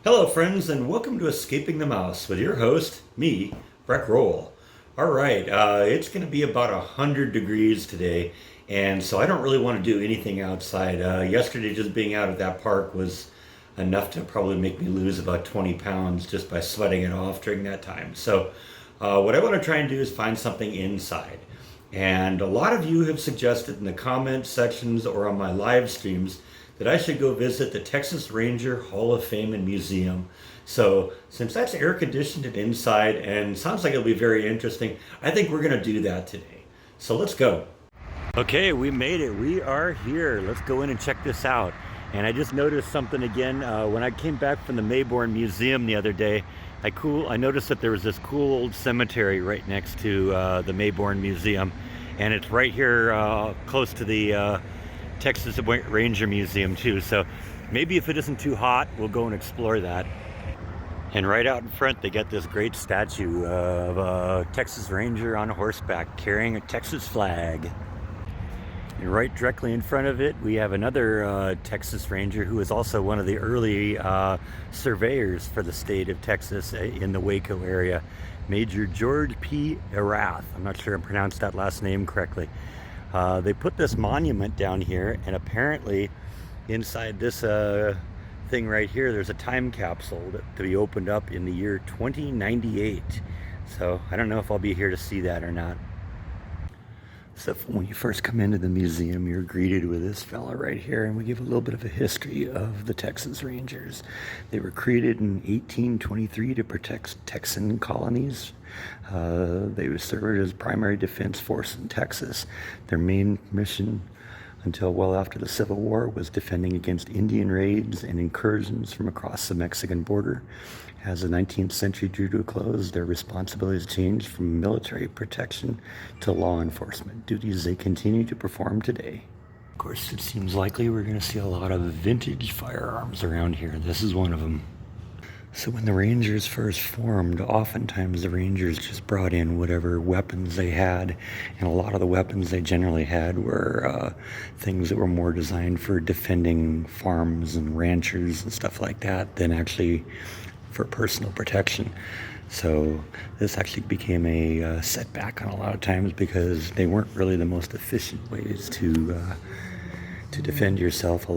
Hello, friends, and welcome to Escaping the Mouse with your host, me, Breck Roll. All right, it's going to be about 100 degrees today, and so I don't really want to do anything outside. Yesterday, just being out at that park was enough to probably make me lose about 20 pounds just by sweating it off during that time. So, what I want to try and do is find something inside. And a lot of you have suggested in the comment sections or on my live streams that I should go visit the Texas Ranger Hall of Fame and Museum. So since that's air conditioned and inside and sounds like it'll be very interesting, I think we're going to do that today. So let's go. Okay, we made it. We are here. Let's go in and check this out. And I just noticed something again. When I came back from the Mayborn Museum the other day, I noticed that there was this cool old cemetery right next to the Mayborn Museum. And it's right here close to the Texas Ranger Museum too. So maybe if it isn't too hot, we'll go and explore that. And right out in front, they got this great statue of a Texas Ranger on horseback carrying a Texas flag. And right directly in front of it, we have another Texas Ranger who was also one of the early surveyors for the state of Texas in the Waco area, Major George P. Erath. I'm not sure I pronounced that last name correctly. They put this monument down here, and apparently inside this thing right here, there's a time capsule to be opened up in the year 2098. So I don't know if I'll be here to see that or not. So when you first come into the museum, you're greeted with this fella right here, and we give a little bit of a history of the Texas Rangers. They were created in 1823 to protect Texan colonies. They served as primary defense force in Texas. Their main mission until well after the Civil War was defending against Indian raids and incursions from across the Mexican border. As the 19th century drew to a close, their responsibilities changed from military protection to law enforcement, duties they continue to perform today. Of course, it seems likely we're going to see a lot of vintage firearms around here. This is one of them. So when the Rangers first formed, oftentimes the Rangers just brought in whatever weapons they had, and a lot of the weapons they generally had were things that were more designed for defending farms and ranchers and stuff like that than actually for personal protection. So this actually became a setback on a lot of times because they weren't really the most efficient ways to defend yourself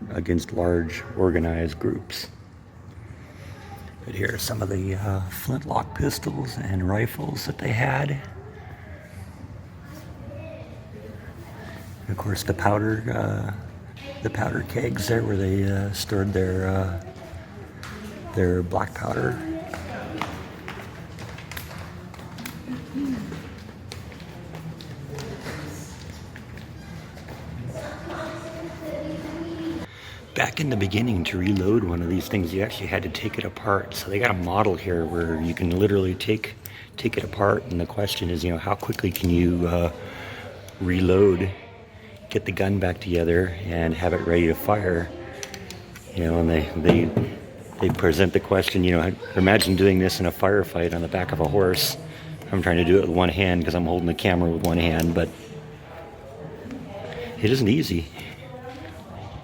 against large organized groups. But here are some of the flintlock pistols and rifles that they had. And of course, the powder kegs there where they stored their black powder. Back in the beginning, to reload one of these things, you actually had to take it apart. So they got a model here where you can literally take it apart, and the question is, how quickly can you reload, get the gun back together, and have it ready to fire? And they present the question, imagine doing this in a firefight on the back of a horse. I'm trying to do it with one hand because I'm holding the camera with one hand, but it isn't easy.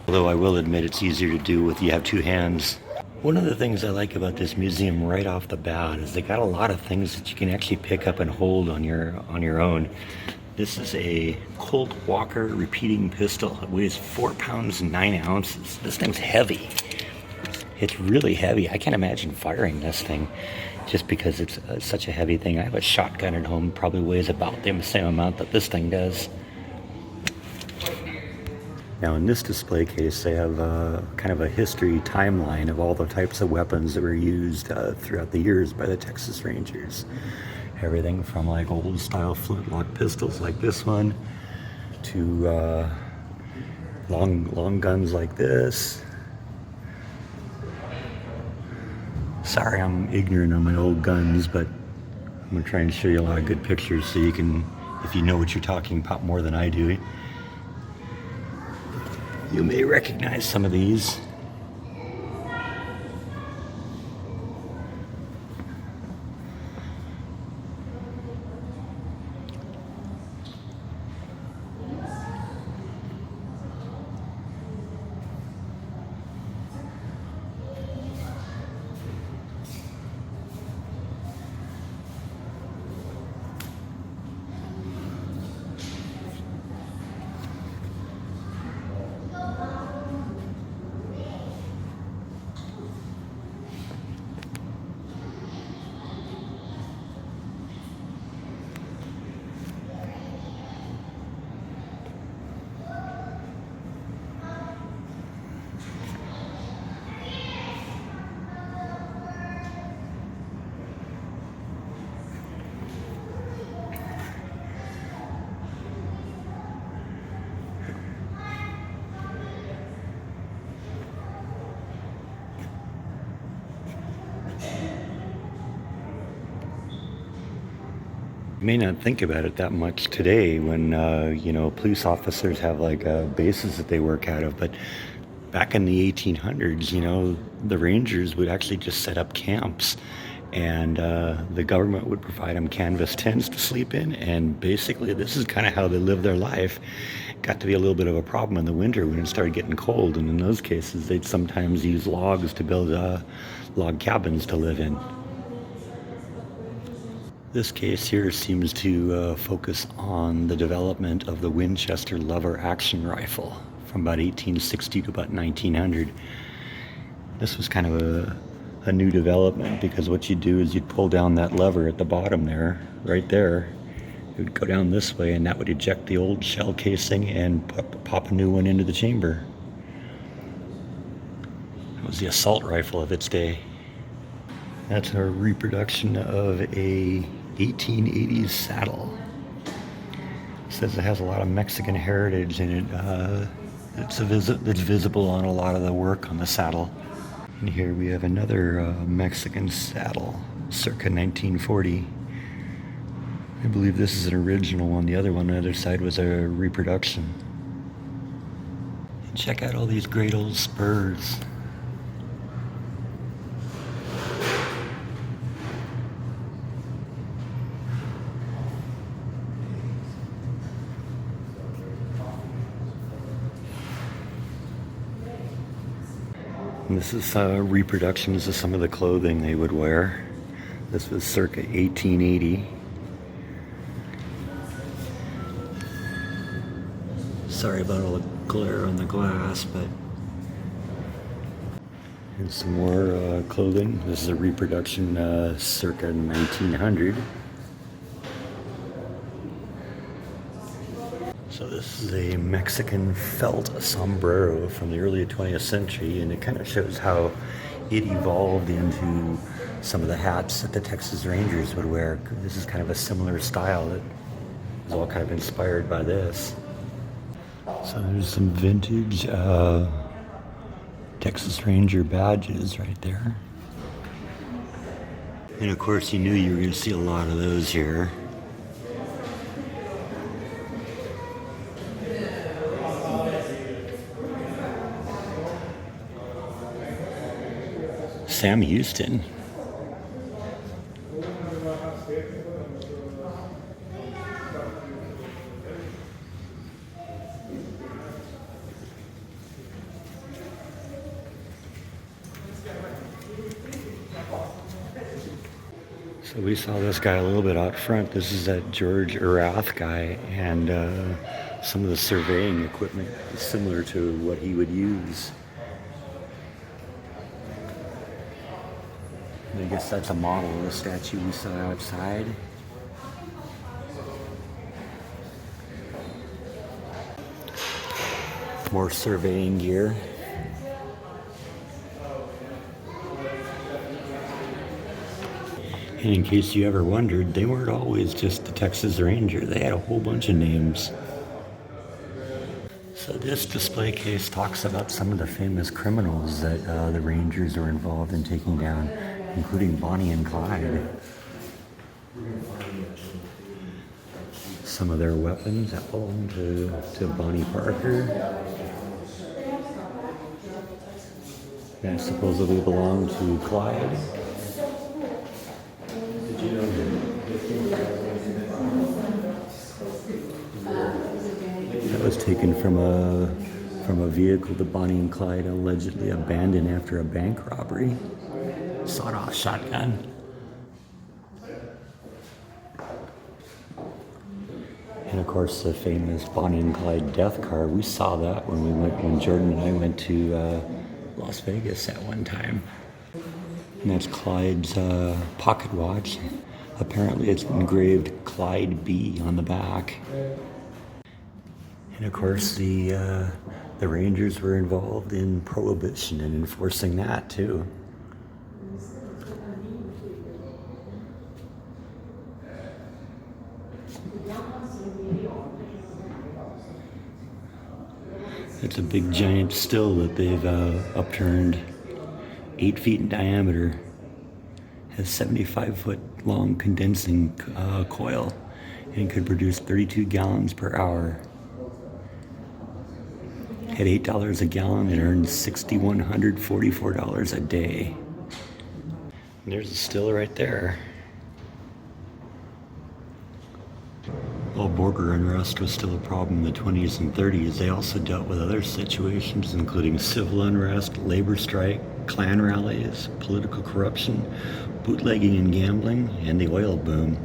Although I will admit it's easier to do with you have two hands. One of the things I like about this museum right off the bat is they got a lot of things that you can actually pick up and hold on your own. This is a Colt Walker repeating pistol. It weighs 4 pounds and 9 ounces. This thing's heavy. It's really heavy. I can't imagine firing this thing just because it's such a heavy thing. I have a shotgun at home, probably weighs about the same amount that this thing does. Now in this display case, they have kind of a history timeline of all the types of weapons that were used throughout the years by the Texas Rangers. Everything from like old style flintlock pistols like this one to long guns like this. Sorry, I'm ignorant on my old guns, but I'm gonna try and show you a lot of good pictures so you can, if you know what you're talking about more than I do, you may recognize some of these. You may not think about it that much today when, police officers have like bases that they work out of, but back in the 1800s, the Rangers would actually just set up camps, and the government would provide them canvas tents to sleep in, and basically this is kind of how they lived their life. Got to be a little bit of a problem in the winter when it started getting cold, and in those cases they'd sometimes use logs to build log cabins to live in. This case here seems to focus on the development of the Winchester lever action rifle from about 1860 to about 1900. This was kind of a new development, because what you'd do is you'd pull down that lever at the bottom there, right there. It would go down this way, and that would eject the old shell casing and pop a new one into the chamber. It was the assault rifle of its day. That's a reproduction of a 1880s saddle. It says it has a lot of Mexican heritage in it. It's visible on a lot of the work on the saddle. And here we have another Mexican saddle, circa 1940. I believe this is an original one. The other one on the other side was a reproduction. And check out all these great old spurs. And this is reproductions of some of the clothing they would wear. This was circa 1880. Sorry about all the glare on the glass, but... And some more clothing. This is a reproduction circa 1900. So this is a Mexican felt sombrero from the early 20th century, and it kind of shows how it evolved into some of the hats that the Texas Rangers would wear. This is kind of a similar style that was all kind of inspired by this. So there's some vintage Texas Ranger badges right there. And of course you knew you were going to see a lot of those here. Sam Houston. So we saw this guy a little bit out front. This is that George Erath guy, and some of the surveying equipment is similar to what he would use. I guess that's a model of the statue we saw outside. More surveying gear. And in case you ever wondered, they weren't always just the Texas Ranger. They had a whole bunch of names. So this display case talks about some of the famous criminals that the Rangers were involved in taking down, including Bonnie and Clyde. Some of their weapons that belonged to Bonnie Parker. That supposedly belonged to Clyde. Did you know that was taken from a vehicle that Bonnie and Clyde allegedly abandoned after a bank robbery? Sawed-off shotgun. And of course the famous Bonnie and Clyde death car. We saw that when Jordan and I went to Las Vegas at one time. And that's Clyde's pocket watch. Apparently it's engraved Clyde B on the back. And of course the Rangers were involved in Prohibition and enforcing that too. It's a big giant still that they've upturned, 8 feet in diameter, has 75-foot long condensing coil, and could produce 32 gallons per hour. At $8 a gallon, it earned $6,144 a day. And there's a still right there. While border unrest was still a problem in the 20s and 30s, they also dealt with other situations, including civil unrest, labor strike, Klan rallies, political corruption, bootlegging and gambling, and the oil boom.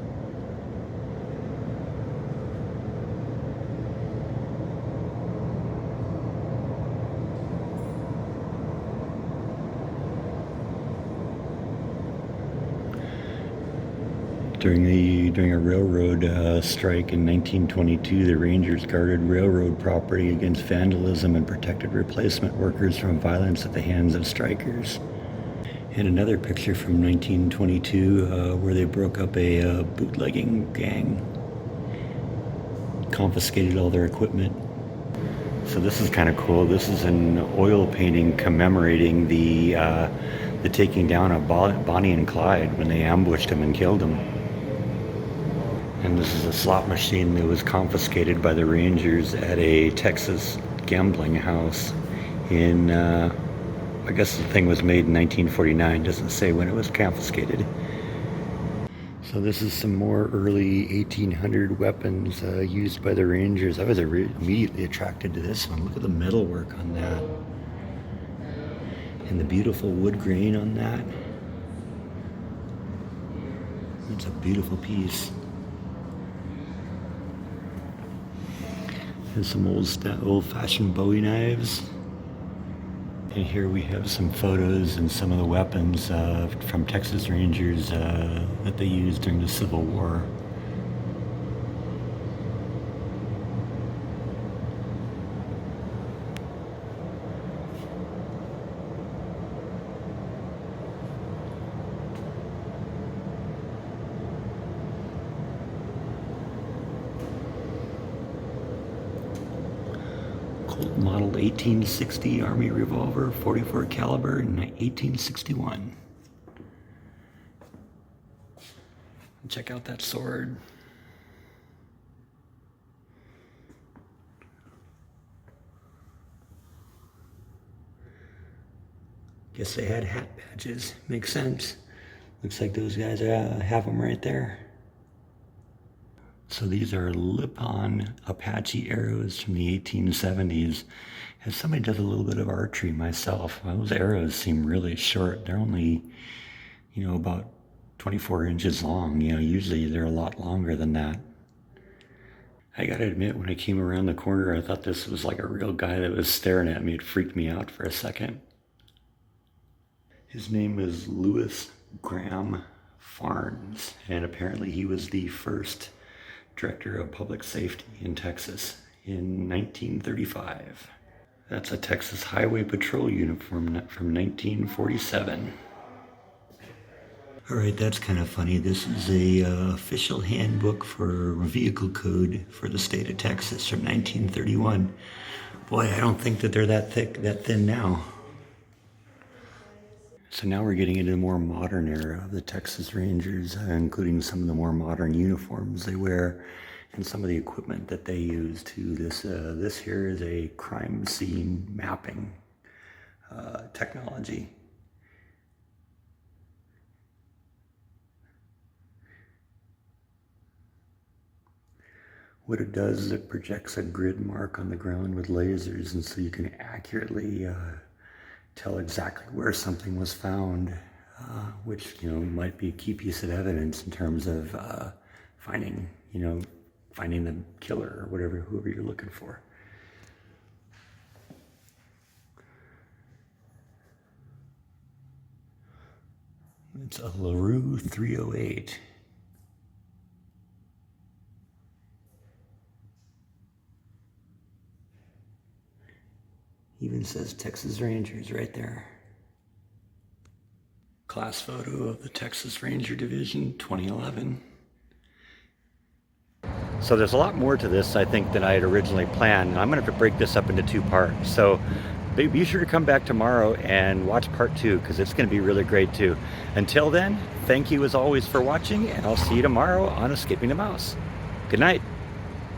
During a railroad strike in 1922, the Rangers guarded railroad property against vandalism and protected replacement workers from violence at the hands of strikers. And another picture from 1922 where they broke up a bootlegging gang, confiscated all their equipment. So this is kind of cool. This is an oil painting commemorating the taking down of Bonnie and Clyde when they ambushed him and killed him. And this is a slot machine that was confiscated by the Rangers at a Texas gambling house in, I guess the thing was made in 1949, doesn't say when it was confiscated. So this is some more early 1800 weapons used by the Rangers. I was immediately attracted to this one. Look at the metalwork on that. And the beautiful wood grain on that. It's a beautiful piece. And some old-fashioned Bowie knives. And here we have some photos and some of the weapons from Texas Rangers that they used during the Civil War. Model 1860 Army revolver, 44 caliber in 1861. Check out that sword. Guess they had hat badges. Makes sense. Looks like those guys have them right there. So these are Lip-On Apache arrows from the 1870s. As somebody does a little bit of archery myself, those arrows seem really short. They're only, about 24 inches long. Usually they're a lot longer than that. I gotta admit, when I came around the corner, I thought this was like a real guy that was staring at me. It freaked me out for a second. His name is Louis Graham Farnes, and apparently he was the first Director of Public Safety in Texas in 1935. That's a Texas Highway Patrol uniform from 1947. All right, that's kind of funny. This is a official handbook for vehicle code for the state of Texas from 1931. Boy, I don't think that they're that thin now. So now we're getting into the more modern era of the Texas Rangers, including some of the more modern uniforms they wear and some of the equipment that they use too. This here is a crime scene mapping technology. What it does is it projects a grid mark on the ground with lasers, and so you can accurately tell exactly where something was found, which might be a key piece of evidence in terms of finding the killer or whoever you're looking for. It's a LaRue 308. Even says Texas Rangers right there. Class photo of the Texas Ranger Division 2011. So there's a lot more to this, I think, than I had originally planned. And I'm going to have to break this up into two parts. So be sure to come back tomorrow and watch part 2, because it's going to be really great too. Until then, thank you as always for watching, and I'll see you tomorrow on Escaping the Mouse. Good night.